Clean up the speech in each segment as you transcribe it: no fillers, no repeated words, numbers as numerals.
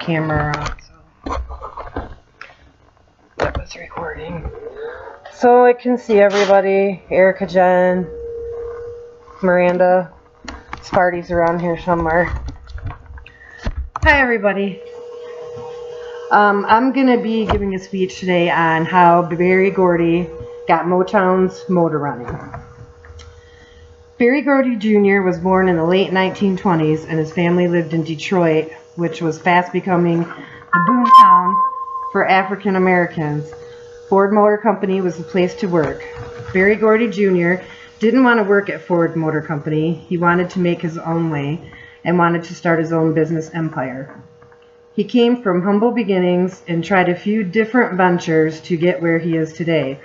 camera around, so that was recording. So I can see everybody. Erica, Jen, Miranda. Sparty's around here somewhere. Hi everybody. I'm going to be giving a speech today on how Berry Gordy got Motown's motor running. Berry Gordy Jr. was born in the late 1920s, and his family lived in Detroit, which was fast becoming a boomtown for African Americans. Ford Motor Company was the place to work. Berry Gordy Jr. didn't want to work at Ford Motor Company. He wanted to make his own way and wanted to start his own business empire. He came from humble beginnings and tried a few different ventures to get where he is today.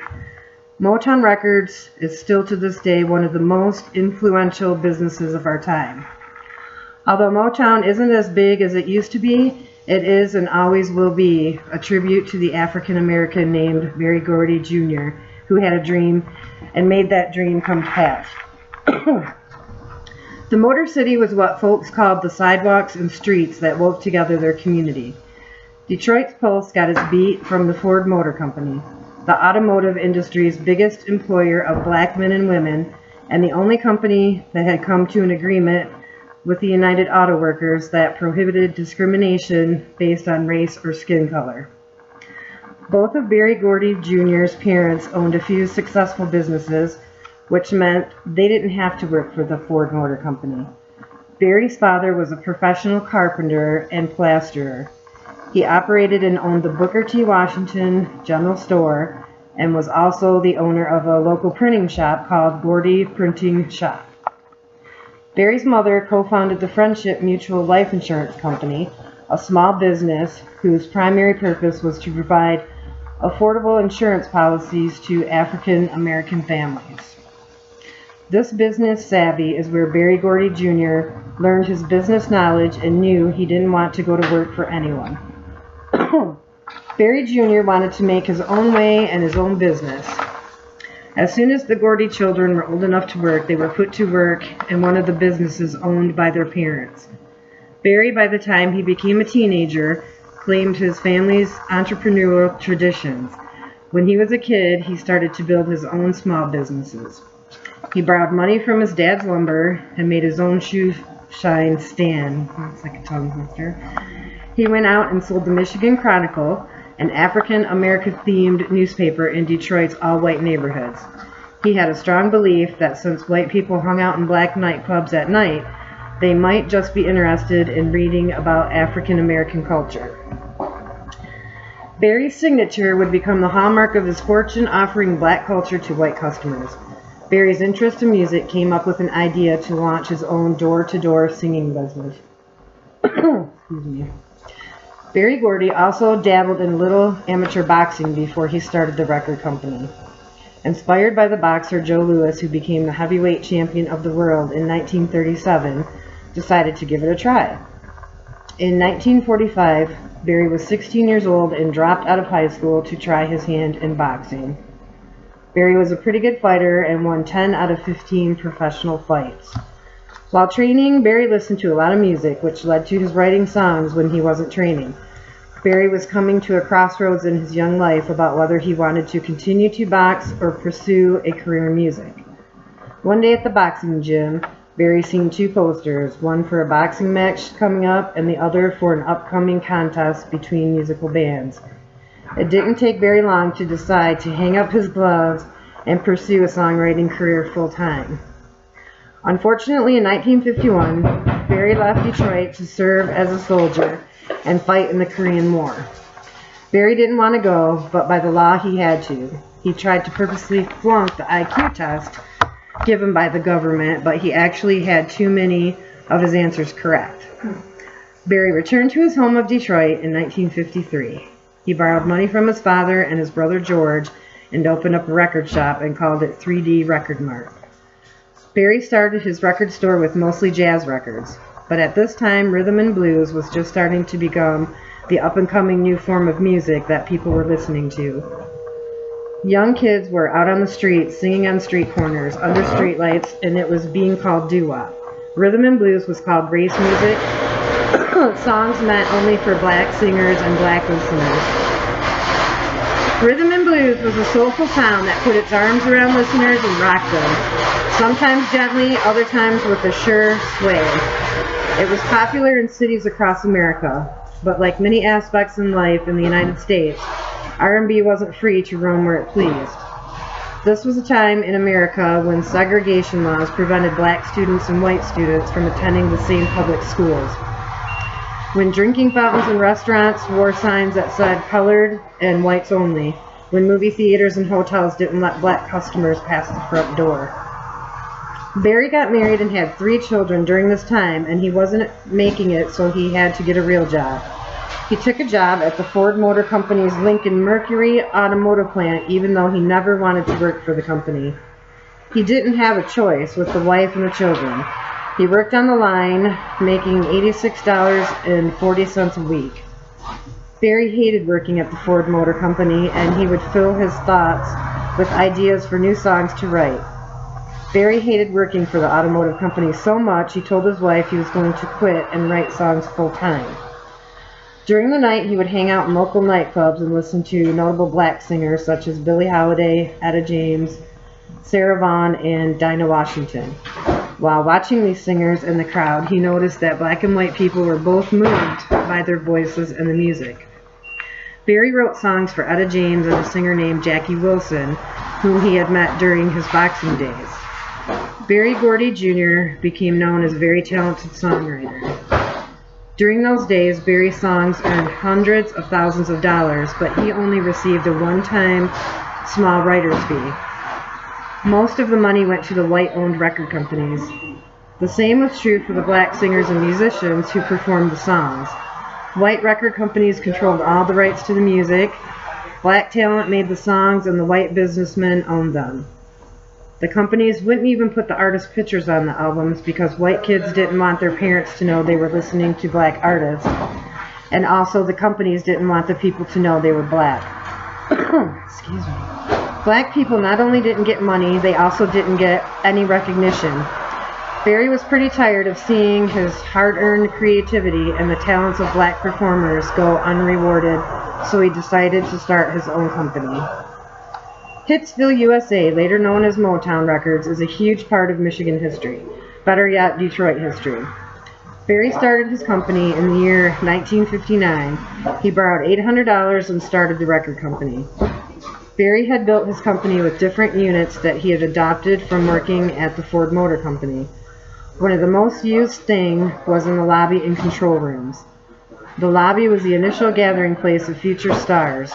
Motown Records is still to this day one of the most influential businesses of our time. Although Motown isn't as big as it used to be, it is and always will be a tribute to the African American named Berry Gordy Jr., who had a dream and made that dream come to pass. The Motor City was what folks called the sidewalks and streets that wove together their community. Detroit's pulse got its beat from the Ford Motor Company, the automotive industry's biggest employer of black men and women, and the only company that had come to an agreement with the United Auto Workers that prohibited discrimination based on race or skin color. Both of Berry Gordy Jr.'s parents owned a few successful businesses, which meant they didn't have to work for the Ford Motor Company. Berry's father was a professional carpenter and plasterer. He operated and owned the Booker T. Washington General Store and was also the owner of a local printing shop called Gordy Printing Shop. Berry's mother co-founded the Friendship Mutual Life Insurance Company, a small business whose primary purpose was to provide affordable insurance policies to African American families. This business savvy is where Berry Gordy Jr. learned his business knowledge and knew he didn't want to go to work for anyone. Berry Jr. wanted to make his own way and his own business. As soon as the Gordy children were old enough to work, they were put to work in one of the businesses owned by their parents. Berry, by the time he became a teenager, claimed his family's entrepreneurial traditions. When he was a kid, he started to build his own small businesses. He borrowed money from his dad's lumber and made his own shoe shine stand. That's like a tongue twister. He went out and sold the Michigan Chronicle, an African American themed newspaper in Detroit's all-white neighborhoods. He had a strong belief that since white people hung out in black nightclubs at night, they might just be interested in reading about African American culture. Berry's signature would become the hallmark of his fortune, offering black culture to white customers. Berry's interest in music came up with an idea to launch his own door-to-door singing business. Excuse me. Berry Gordy also dabbled in little amateur boxing before he started the record company. Inspired by the boxer Joe Louis, who became the heavyweight champion of the world in 1937, decided to give it a try. In 1945, Berry was 16 years old and dropped out of high school to try his hand in boxing. Berry was a pretty good fighter and won 10 out of 15 professional fights. While training, Berry listened to a lot of music, which led to his writing songs when he wasn't training. Berry was coming to a crossroads in his young life about whether he wanted to continue to box or pursue a career in music. One day at the boxing gym, Berry seen two posters, one for a boxing match coming up and the other for an upcoming contest between musical bands. It didn't take very long to decide to hang up his gloves and pursue a songwriting career full-time. Unfortunately, in 1951, Berry left Detroit to serve as a soldier and fight in the Korean War. Berry didn't want to go, but by the law he had to. He tried to purposely flunk the IQ test given by the government, but he actually had too many of his answers correct. Berry returned to his home of Detroit in 1953. He borrowed money from his father and his brother George and opened up a record shop and called it 3D Record Mart. Berry started his record store with mostly jazz records, but at this time rhythm and blues was just starting to become the up-and-coming new form of music that people were listening to. Young kids were out on the streets singing on street corners, under streetlights, and it was being called doo-wop. Rhythm and blues was called race music, songs meant only for black singers and black listeners. Rhythm and blues was a soulful sound that put its arms around listeners and rocked them, sometimes gently, other times with a sure sway. It was popular in cities across America, but like many aspects in life in the United States, R&B wasn't free to roam where it pleased. This was a time in America when segregation laws prevented black students and white students from attending the same public schools. When drinking fountains in restaurants wore signs that said colored and whites only. When movie theaters and hotels didn't let black customers pass the front door. Barry got married and had 3 children during this time, and he wasn't making it, so he had to get a real job. He took a job at the Ford Motor Company's Lincoln Mercury automotive plant, even though he never wanted to work for the company. He didn't have a choice with the wife and the children. He worked on the line, making $86.40 a week. Barry hated working at the Ford Motor Company, and he would fill his thoughts with ideas for new songs to write. Barry hated working for the automotive company so much he told his wife he was going to quit and write songs full-time. During the night, he would hang out in local nightclubs and listen to notable black singers such as Billie Holiday, Etta James, Sarah Vaughan, and Dinah Washington. While watching these singers in the crowd, he noticed that black and white people were both moved by their voices and the music. Barry wrote songs for Etta James and a singer named Jackie Wilson, whom he had met during his boxing days. Berry Gordy Jr. became known as a very talented songwriter. During those days, Barry's songs earned hundreds of thousands of dollars, but he only received a one-time small writer's fee. Most of the money went to the white-owned record companies. The same was true for the black singers and musicians who performed the songs. White record companies controlled all the rights to the music, black talent made the songs, and the white businessmen owned them. The companies wouldn't even put the artists' pictures on the albums because white kids didn't want their parents to know they were listening to black artists, and also the companies didn't want the people to know they were black. Excuse me. Black people not only didn't get money, they also didn't get any recognition. Barry was pretty tired of seeing his hard-earned creativity and the talents of black performers go unrewarded, so he decided to start his own company. Hitsville, USA, later known as Motown Records, is a huge part of Michigan history, better yet, Detroit history. Barry started his company in the year 1959. He borrowed $800 and started the record company. Barry had built his company with different units that he had adopted from working at the Ford Motor Company. One of the most used things was in the lobby and control rooms. The lobby was the initial gathering place of future stars.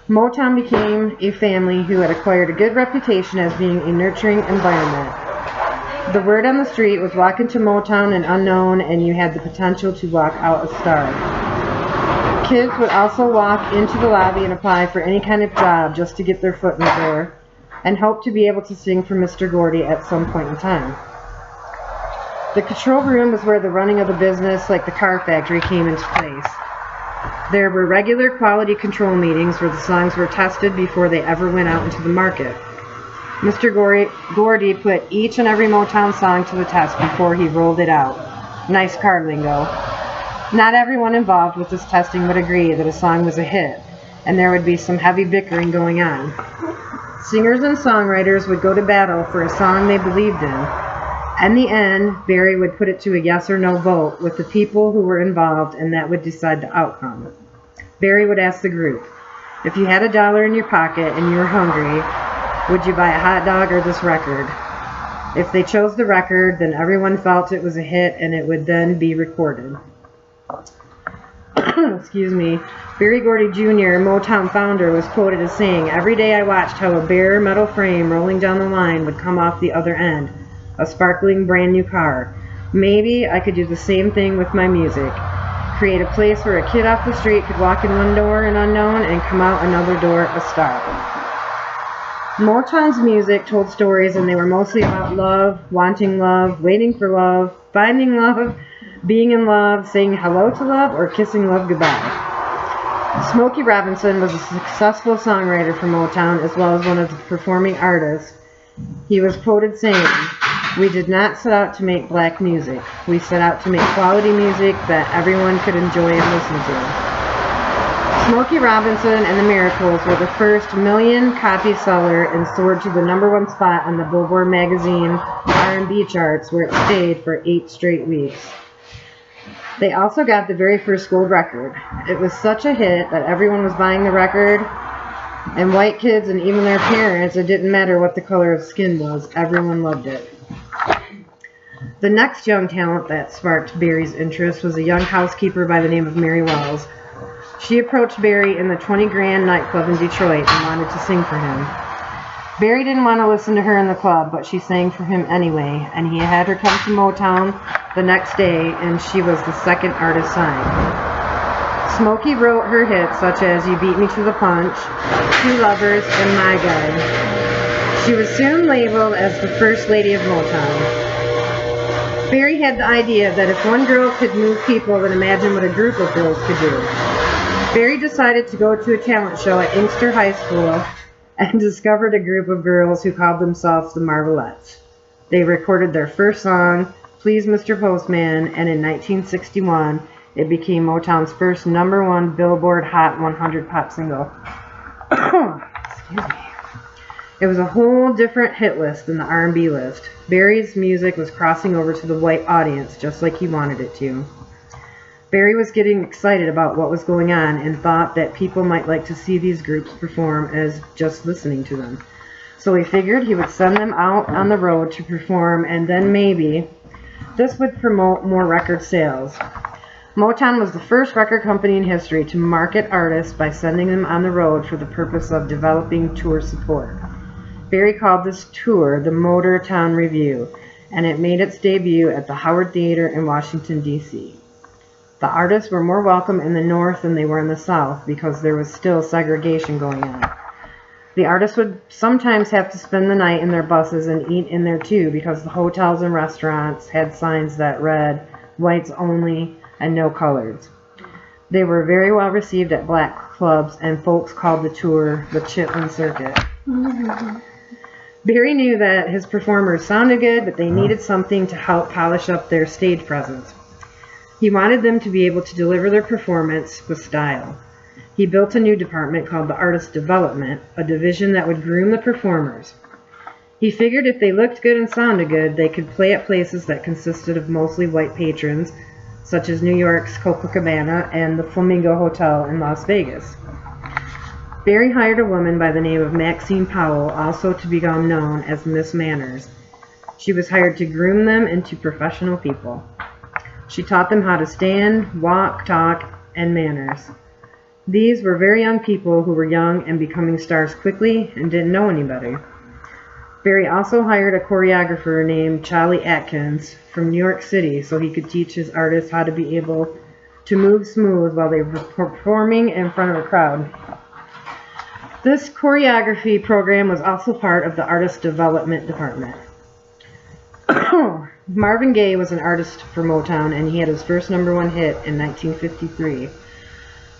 Motown became a family who had acquired a good reputation as being a nurturing environment. The word on the street was walk into Motown and unknown, and you had the potential to walk out a star. Kids would also walk into the lobby and apply for any kind of job just to get their foot in the door, and hope to be able to sing for Mr. Gordy at some point in time. The control room was where the running of the business, like the car factory, came into place. There were regular quality control meetings where the songs were tested before they ever went out into the market. Mr. Gordy put each and every Motown song to the test before he rolled it out. Nice car lingo. Not everyone involved with this testing would agree that a song was a hit, and there would be some heavy bickering going on. Singers and songwriters would go to battle for a song they believed in. In the end, Barry would put it to a yes or no vote with the people who were involved, and that would decide the outcome. Barry would ask the group, if you had $1 in your pocket and you were hungry, would you buy a hot dog or this record? If they chose the record, then everyone felt it was a hit and it would then be recorded. Excuse me. Berry Gordy Jr., Motown founder, was quoted as saying, every day I watched how a bare metal frame rolling down the line would come off the other end. A sparkling brand new car. Maybe I could do the same thing with my music. Create a place where a kid off the street could walk in one door an unknown and come out another door a star. Motown's music told stories, and they were mostly about love, wanting love, waiting for love, finding love, being in love, saying hello to love, or kissing love goodbye. Smokey Robinson was a successful songwriter for Motown as well as one of the performing artists. He was quoted saying, We did not set out to make black music. We set out to make quality music that everyone could enjoy and listen to. Smokey Robinson and the Miracles were the first million-copy seller and soared to the #1 spot on the Billboard magazine R&B charts, where it stayed for 8 straight weeks. They also got the very first gold record. It was such a hit that everyone was buying the record, and white kids and even their parents, it didn't matter what the color of skin was, everyone loved it. The next young talent that sparked Barry's interest was a young housekeeper by the name of Mary Wells. She approached Barry in the 20 Grand nightclub in Detroit and wanted to sing for him. Barry didn't want to listen to her in the club, but she sang for him anyway, and he had her come to Motown the next day, and she was the second artist signed. Smokey wrote her hits such as You Beat Me to the Punch, Two Lovers, and My Guy. She was soon labeled as the First Lady of Motown. Barry had the idea that if one girl could move people, then imagine what a group of girls could do. Barry decided to go to a talent show at Inkster High School and discovered a group of girls who called themselves the Marvelettes. They recorded their first song, Please Mr. Postman, and in 1961, it became Motown's first #1 Billboard Hot 100 pop single. Excuse me. It was a whole different hit list than the R&B list. Barry's music was crossing over to the white audience just like he wanted it to. Barry was getting excited about what was going on and thought that people might like to see these groups perform as just listening to them. So he figured he would send them out on the road to perform, and then maybe this would promote more record sales. Motown was the first record company in history to market artists by sending them on the road for the purpose of developing tour support. Barry called this tour the Motortown Revue, and it made its debut at the Howard Theater in Washington, D.C. The artists were more welcome in the North than they were in the South because there was still segregation going on. The artists would sometimes have to spend the night in their buses and eat in there too because the hotels and restaurants had signs that read, whites only and no coloreds. They were very well received at black clubs, and folks called the tour the Chitlin Circuit. Barry knew that his performers sounded good, but they needed something to help polish up their stage presence. He wanted them to be able to deliver their performance with style. He built a new department called the Artist Development, a division that would groom the performers. He figured if they looked good and sounded good, they could play at places that consisted of mostly white patrons, such as New York's Copacabana and the Flamingo Hotel in Las Vegas. Barry hired a woman by the name of Maxine Powell, also to become known as Miss Manners. She was hired to groom them into professional people. She taught them how to stand, walk, talk, and manners. These were very young people who were young and becoming stars quickly and didn't know any better. Barry also hired a choreographer named Charlie Atkins from New York City so he could teach his artists how to be able to move smooth while they were performing in front of a crowd. This choreography program was also part of the Artist Development Department. Marvin Gaye was an artist for Motown, and he had his first #1 hit in 1953.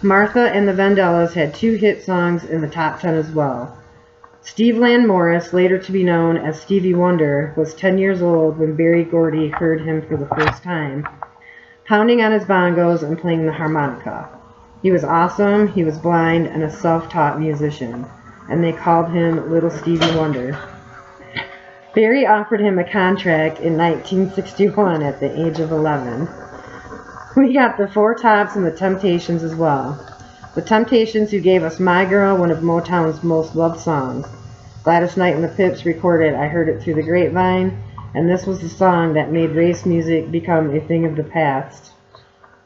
Martha and the Vandellas had 2 hit songs in the top 10 as well. Steve Land Morris, later to be known as Stevie Wonder, was 10 years old when Berry Gordy heard him for the first time, pounding on his bongos and playing the harmonica. He was awesome, he was blind, and a self-taught musician, and they called him Little Stevie Wonder. Barry offered him a contract in 1961 at the age of 11. We got the Four Tops and the Temptations as well. The Temptations, who gave us My Girl, one of Motown's most loved songs. Gladys Knight and the Pips recorded I Heard It Through the Grapevine, and this was the song that made race music become a thing of the past.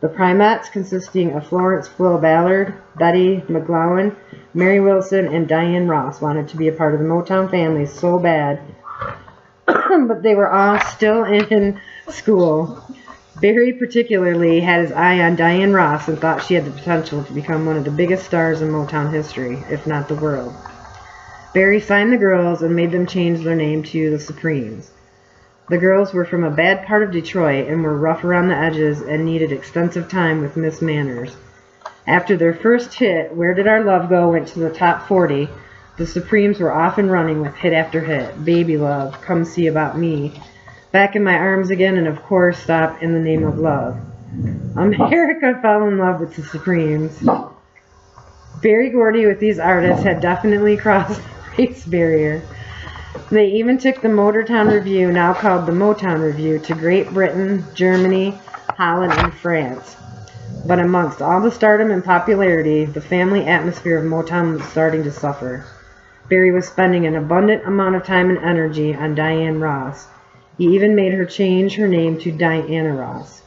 The Primettes, consisting of Florence Flo Ballard, Betty McGlowan, Mary Wilson, and Diane Ross, wanted to be a part of the Motown family so bad, but they were all still in school. Barry particularly had his eye on Diane Ross and thought she had the potential to become one of the biggest stars in Motown history, if not the world. Barry signed the girls and made them change their name to the Supremes. The girls were from a bad part of Detroit and were rough around the edges and needed extensive time with Miss Manners. After their first hit, Where Did Our Love Go, went to the top 40, the Supremes were off and running with hit after hit. Baby Love, Come See About Me, Back in My Arms Again, and of course, Stop in the Name of Love. America fell in love with the Supremes. Berry Gordy with these artists had definitely crossed the race barrier. They even took the Motortown Review, now called the Motown Review, to Great Britain, Germany, Holland, and France. But amongst all the stardom and popularity, the family atmosphere of Motown was starting to suffer. Berry was spending an abundant amount of time and energy on Diana Ross. He even made her change her name to Diana Ross.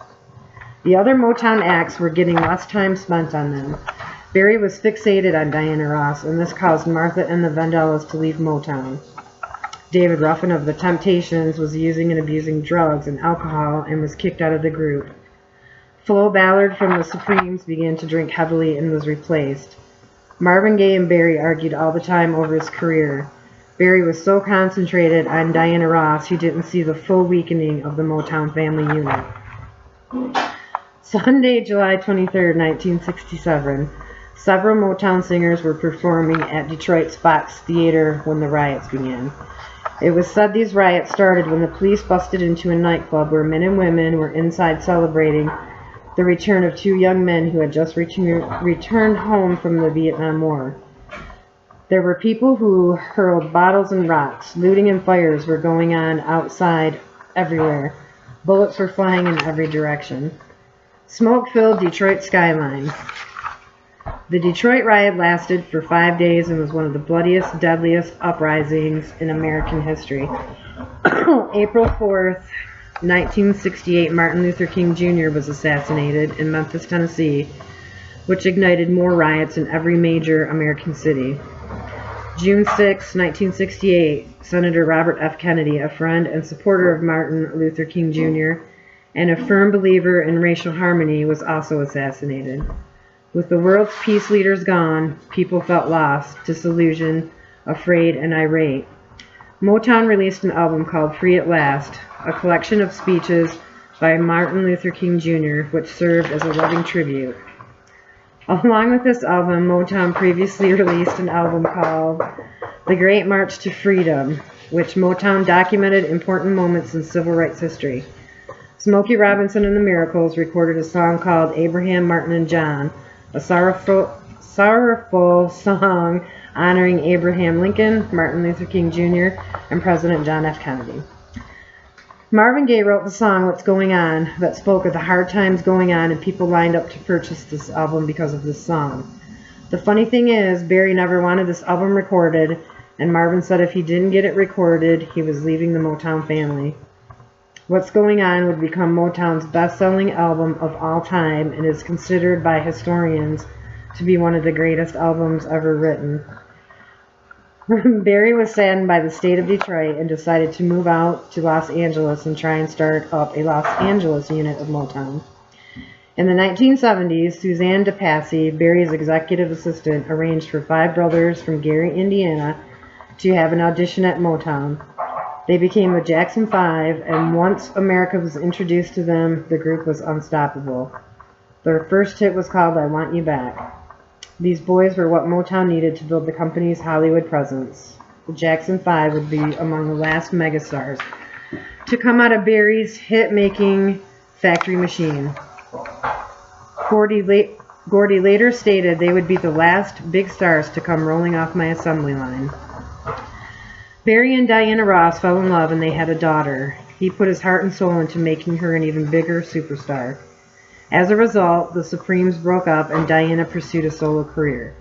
The other Motown acts were getting less time spent on them. Berry was fixated on Diana Ross, and this caused Martha and the Vandellas to leave Motown. David Ruffin of the Temptations was using and abusing drugs and alcohol and was kicked out of the group. Flo Ballard from the Supremes began to drink heavily and was replaced. Marvin Gaye and Berry argued all the time over his career. Berry was so concentrated on Diana Ross he didn't see the full weakening of the Motown family unit. Sunday, July 23, 1967, several Motown singers were performing at Detroit's Fox Theater when the riots began. It was said these riots started when the police busted into a nightclub where men and women were inside celebrating the return of two young men who had just returned home from the Vietnam War. There were people who hurled bottles and rocks. Looting and fires were going on outside everywhere. Bullets were flying in every direction. Smoke filled Detroit skyline. The Detroit riot lasted for 5 days and was one of the bloodiest, deadliest uprisings in American history. April 4th, 1968, Martin Luther King Jr. was assassinated in Memphis, Tennessee, which ignited more riots in every major American city. June 6, 1968, Senator Robert F. Kennedy, a friend and supporter of Martin Luther King Jr. and a firm believer in racial harmony, was also assassinated. With the world's peace leaders gone, people felt lost, disillusioned, afraid, and irate. Motown released an album called Free at Last, a collection of speeches by Martin Luther King Jr., which served as a loving tribute. Along with this album, Motown previously released an album called The Great March to Freedom, which Motown documented important moments in civil rights history. Smokey Robinson and the Miracles recorded a song called Abraham, Martin, and John, a sorrowful song honoring Abraham Lincoln, Martin Luther King Jr., and President John F. Kennedy. Marvin Gaye wrote the song What's Going On that spoke of the hard times going on, and people lined up to purchase this album because of this song. The funny thing is, Berry never wanted this album recorded, and Marvin said if he didn't get it recorded, he was leaving the Motown family. What's Going On would become Motown's best-selling album of all time and is considered by historians to be one of the greatest albums ever written. Berry was saddened by the state of Detroit and decided to move out to Los Angeles and try and start up a Los Angeles unit of Motown. In the 1970s, Suzanne DePassy, Berry's executive assistant, arranged for 5 brothers from Gary, Indiana, to have an audition at Motown. They became the Jackson 5, and once America was introduced to them, the group was unstoppable. Their first hit was called I Want You Back. These boys were what Motown needed to build the company's Hollywood presence. The Jackson 5 would be among the last megastars to come out of Berry's hit-making factory machine. Gordy later stated they would be the last big stars to come rolling off my assembly line. Berry and Diana Ross fell in love and they had a daughter. He put his heart and soul into making her an even bigger superstar. As a result, the Supremes broke up and Diana pursued a solo career.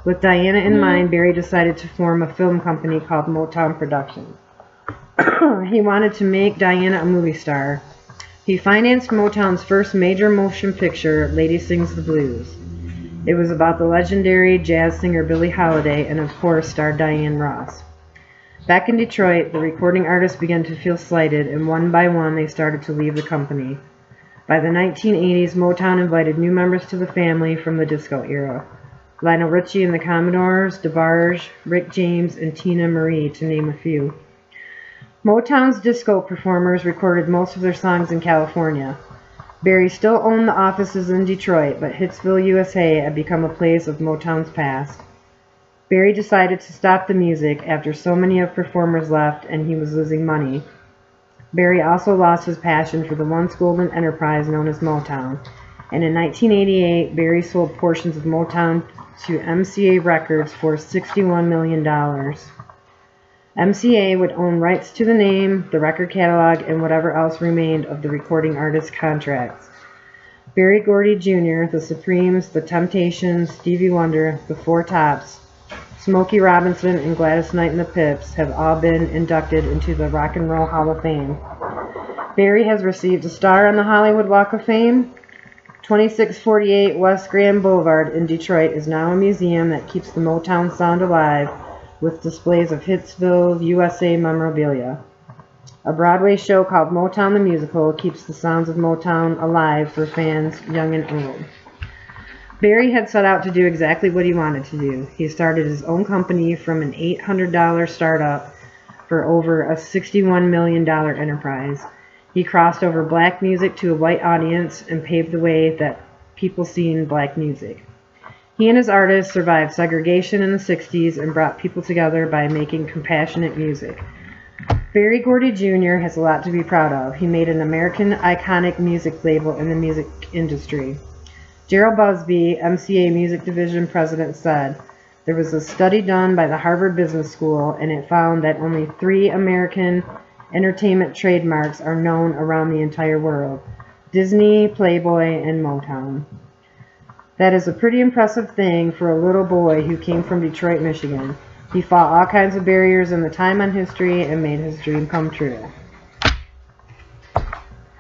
With Diana in mind, Berry decided to form a film company called Motown Productions. He wanted to make Diana a movie star. He financed Motown's first major motion picture, Lady Sings the Blues. It was about the legendary jazz singer Billie Holiday and of course starred Diana Ross. Back in Detroit, the recording artists began to feel slighted, and one by one they started to leave the company. By the 1980s, Motown invited new members to the family from the disco era. Lionel Richie and the Commodores, DeBarge, Rick James, and Tina Marie, to name a few. Motown's disco performers recorded most of their songs in California. Berry still owned the offices in Detroit, but Hitsville, USA had become a place of Motown's past. Berry decided to stop the music after so many of performers left and he was losing money. Barry also lost his passion for the once golden enterprise known as Motown, and in 1988, Barry sold portions of Motown to MCA Records for $61 million. MCA would own rights to the name, the record catalog, and whatever else remained of the recording artist's contracts. Berry Gordy Jr., the Supremes, the Temptations, Stevie Wonder, the Four Tops, Smokey Robinson, and Gladys Knight and the Pips have all been inducted into the Rock and Roll Hall of Fame. Barry has received a star on the Hollywood Walk of Fame. 2648 West Grand Boulevard in Detroit is now a museum that keeps the Motown sound alive with displays of Hitsville, USA memorabilia. A Broadway show called Motown the Musical keeps the sounds of Motown alive for fans young and old. Barry had set out to do exactly what he wanted to do. He started his own company from an $800 startup for over a $61 million enterprise. He crossed over black music to a white audience and paved the way that people seen black music. He and his artists survived segregation in the 60s and brought people together by making compassionate music. Berry Gordy Jr. has a lot to be proud of. He made an American iconic music label in the music industry. Gerald Busby, MCA Music Division president, said, "There was a study done by the Harvard Business School, and it found that only 3 American entertainment trademarks are known around the entire world: Disney, Playboy, and Motown. That is a pretty impressive thing for a little boy who came from Detroit, Michigan. He fought all kinds of barriers in the time on history and made his dream come true."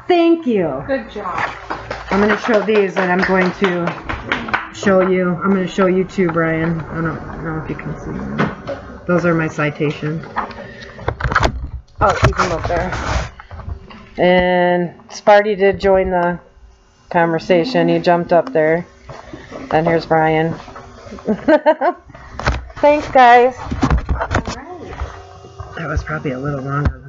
Thank you. Good job. I'm going to show these, and I'm going to show you too, Brian. I don't know if you can see them. Those are my citations. I'll keep them up there. And Sparty did join the conversation. He jumped up there. And here's Brian. Thanks, guys. All right. That was probably a little longer.